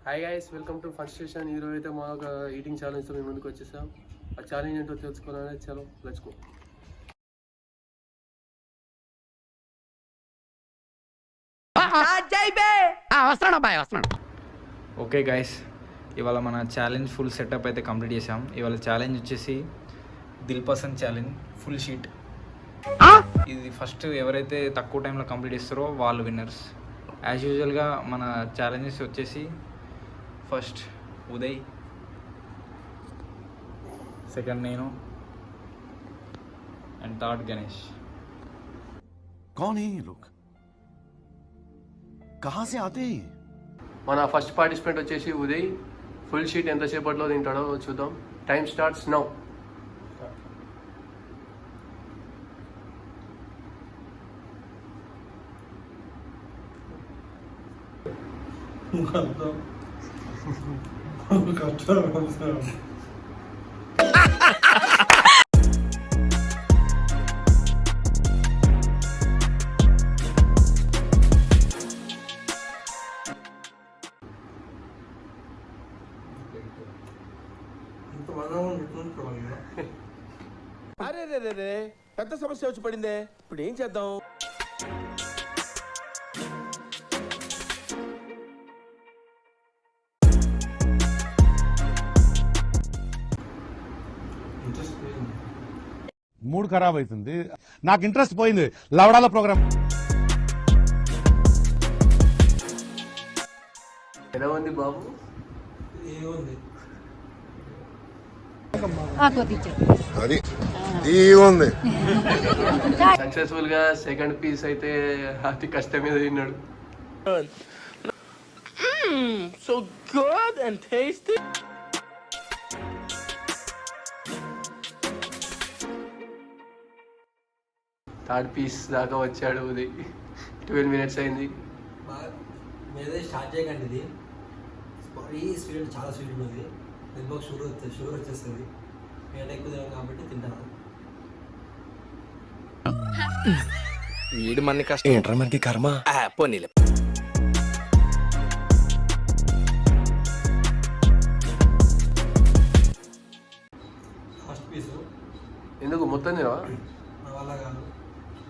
Hi guys, welcome to first station. ఈరోజు అయితే మా ఒక ఈటింగ్ ఛాలెంజ్తో మేము ముందుకు వచ్చేసాం. ఆ ఛాలెంజ్ ఏంటో తెలుసుకోవాలని చలో లెట్స్ గో. ఓకే గైస్, ఇవాళ మన ఛాలెంజ్ ఫుల్ సెటప్ అయితే కంప్లీట్ చేసాం. ఇవాళ ఛాలెంజ్ వచ్చేసి Dil Pasand challenge full sheet. ఇది ఫస్ట్ ఎవరైతే తక్కువ టైంలో కంప్లీట్ చేస్తారో వాళ్ళు విన్నర్స్. యాజ్ యూజువల్గా మన ఛాలెంజెస్ వచ్చేసి ఫస్ట్ ఉదయ్, సెకండ్ నేను అండ్ థర్డ్ గణేష్. कौन है ये लोग? कहाँ से आते हैं? మన ఫస్ట్ పార్టిసిపెంట్ వచ్చేసి ఉదయ్. ఫుల్ షీట్ ఎంతసేపట్లో తింటాడో చూద్దాం. Time starts now. అరే రే రే రే పెద్ద సమస్య వచ్చి పడిందే. ఇప్పుడు ఏం చేద్దాం? మూడ్ ఖరాబ్ అవుతుంది, నాకు ఇంట్రెస్ట్ పోయింది. లవడాల ప్రోగ్రామ్ ఎలా ఉంది బాబు? సక్సెస్ఫుల్ గా సెకండ్ పీస్ అయితే అతి కష్టం మీద తిన్నాడు. So good and tasty. Third piece దాకా వచ్చాడు ఉదయ్. 12 minutes అయింది. మీదే స్టార్ట్ చేయకండి. ఇది ఈ స్వీట్ చాలా స్వీట్ ఉంది. దీంట్లో షుగర్ వచ్చేస్తుంది. మేము ఎక్కువ తినాం కాబట్టి తింటాను. వీడు మన కష్టం ఏంట్రా మనకి కర్మ. పోనీలే. ఫస్ట్ పీసు ఎందుకు మొత్తం తినవా? నా వల్ల కాదు,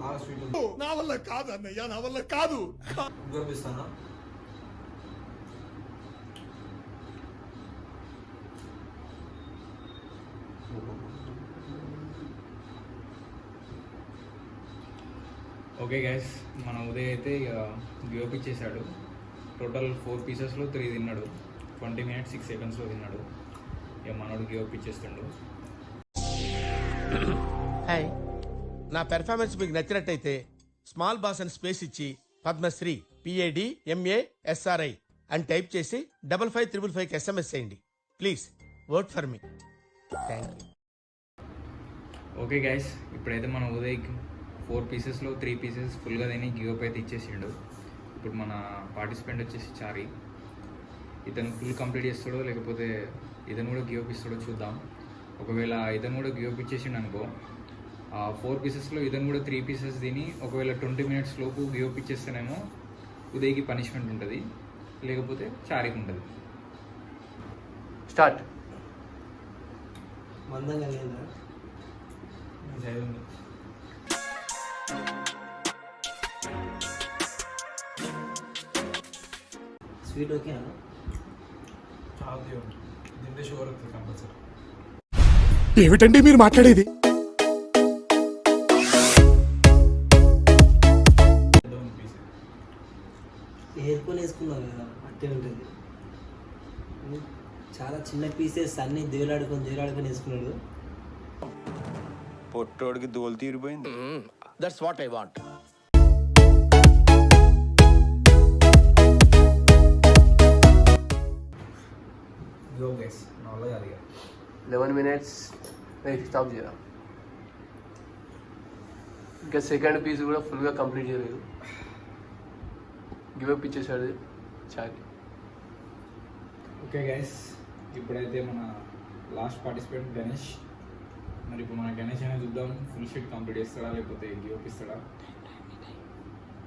బాగా స్వీట్ ఉంది. నా వల్ల కాదు అన్నయ్య, నా వల్ల కాదు. చూపిస్తాను. ఓకే గైస్, మన ఉదయ్ అయితే ఇక గివ్ ఇచ్చేసాడు. టోటల్ 4 పీసెస్లో 3 తిన్నాడు. 20 minutes 6 secondsలో తిన్నాడు. ఇక మనోడు గివ్ ఇచ్చేస్తుండు. హాయ్, నా పెర్ఫార్మెన్స్ మీకు నచ్చినట్టయితే స్మాల్ బాస్ అని స్పేస్ ఇచ్చి పద్మశ్రీ PADMASRI అని టైప్ చేసి 555555కి SMS చేయండి. Please vote for me. Thank you. Okay guys, ఇప్పుడైతే మన ఉదయ్కి 4 పీసెస్లో 3 pieces ఫుల్గా తిని గివ్ అయితే ఇచ్చేసిండు. ఇప్పుడు మన పార్టిసిపెంట్ వచ్చేసి చారి. ఇతను ఫుల్ కంప్లీట్ చేస్తాడో లేకపోతే ఇతను కూడా గివ్ ఇస్తాడో చూద్దాం. ఒకవేళ ఇతను కూడా గివ్ ఇచ్చేసిండు అనుకో, 4 పీసెస్లో ఇతను కూడా 3 pieces తిని ఒకవేళ 20 minutes లోపు గివ్ ఇచ్చేస్తేనేమో ఉదయ్కి పనిష్మెంట్ ఉంటుంది, లేకపోతే చారికి ఉంటుంది. స్టార్ట్. మందంగా లేదా? స్వీట్ ఓకేనా? దీంట్లో షుగర్ వస్తుంది కంపల్సరీ. ఏమిటండి మీరు మాట్లాడేది? ఏర్కొని వేసుకున్నావు కదా, అట్టే ఉంటుంది. చాలా చిన్న పీసెస్ అన్ని దేవులాడుకొని వేసుకున్నాడు. పొట్టోడికి దోలు తీరిపోయింది. That's what I want. Go guys, నా వల్ల కాదు ఇక. 11 minutes. స్టాప్ చేయరా. ఇంకా సెకండ్ పీస్ కూడా ఫుల్గా కంప్లీట్ చేయలేదు. గివ్ అప్ ఇచ్చేసాడు చారి. ఓకే గైస్, ఇప్పుడైతే మన లాస్ట్ పార్టిసిపెంట్ గణేష్. మరి ఇప్పుడు మన గణేష్ అనేది చూద్దాం, ఫుల్ షీట్ కంప్లీట్ చేస్తాడా లేకపోతే గివ్ అప్ ఇస్తాడా.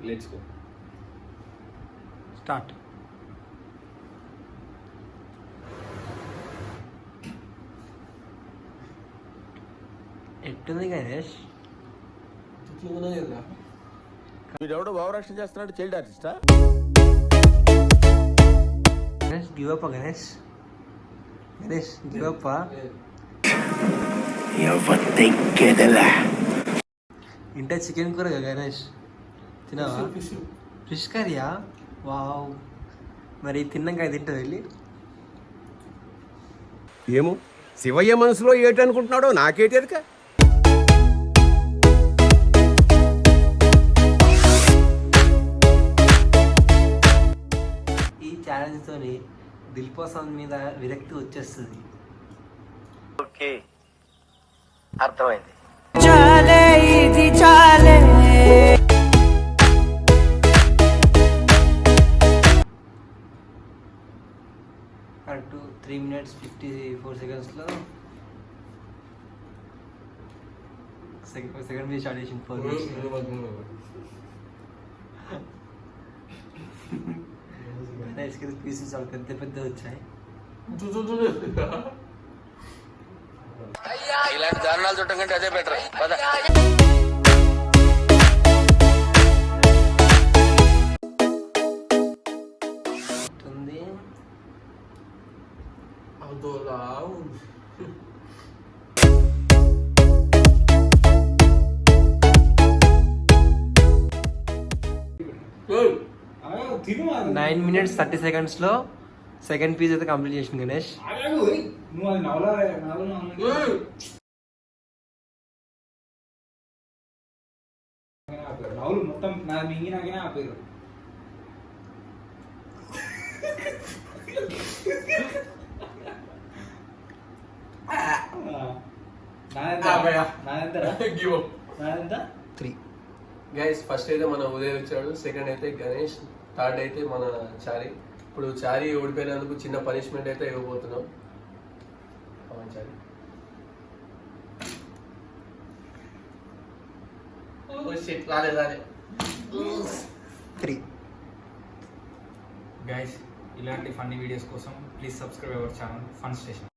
Let's go. స్టార్ట్. ఎట్టుంది గణేష్? ఇట్లా కదా వీడెవడో భావరక్షణ చేస్తున్నాడు, చైల్డ్ ఆర్టిస్టా? Ganesh give up Ganesh. Ganesh give up. ఇంట చికెన్ కూర గణేష్ తినవా? ఫిష్ కర్రీయా? వావ్. మరి తిన్నాక తింటుంది వెళ్ళి. ఏమో శివయ్య మనసులో ఏటనుకుంటున్నాడో నాకేటెరక. ఈ ఛాలెంజ్తో దిల్ పసంద్ మీద విరక్తి వచ్చేస్తుంది. ఓకే అర్థమైంది. కరెక్ట్ 3 minutes 54 secondsలో సెకండ్ మీద స్టార్ట్ చేసింది. 4 minutes. గణేష్ కి పీసెస్ చాలా పెద్ద పెద్ద వచ్చాయి. ఇలాంటి దారుణాలు చూడటం కంటే అదే బెటర్. ఉంది. అదోలా ఉంది. తిను 9 minutes 30 secondsలో సెకండ్ పీస్ అయితే కంప్లీట్ చేసింది గణేష్. నువ్వు అది నవ్వులు మొత్తం నా మింగి నాకనే ఆపేరు. నాదెంత 3. గైస్ ఫస్ట్ అయితే మన ఉదయ్ వచ్చాడు, సెకండ్ అయితే గణేష్, థర్డ్ అయితే మన చారి. ఇప్పుడు చారి ఓడిపోయినందుకు చిన్న పనిష్మెంట్ అయితే ఇవ్వబోతున్నాం. అవును చారి. రాలే 3. గైస్ ఇలాంటి ఫన్నీ వీడియోస్ కోసం please subscribe our channel fun station.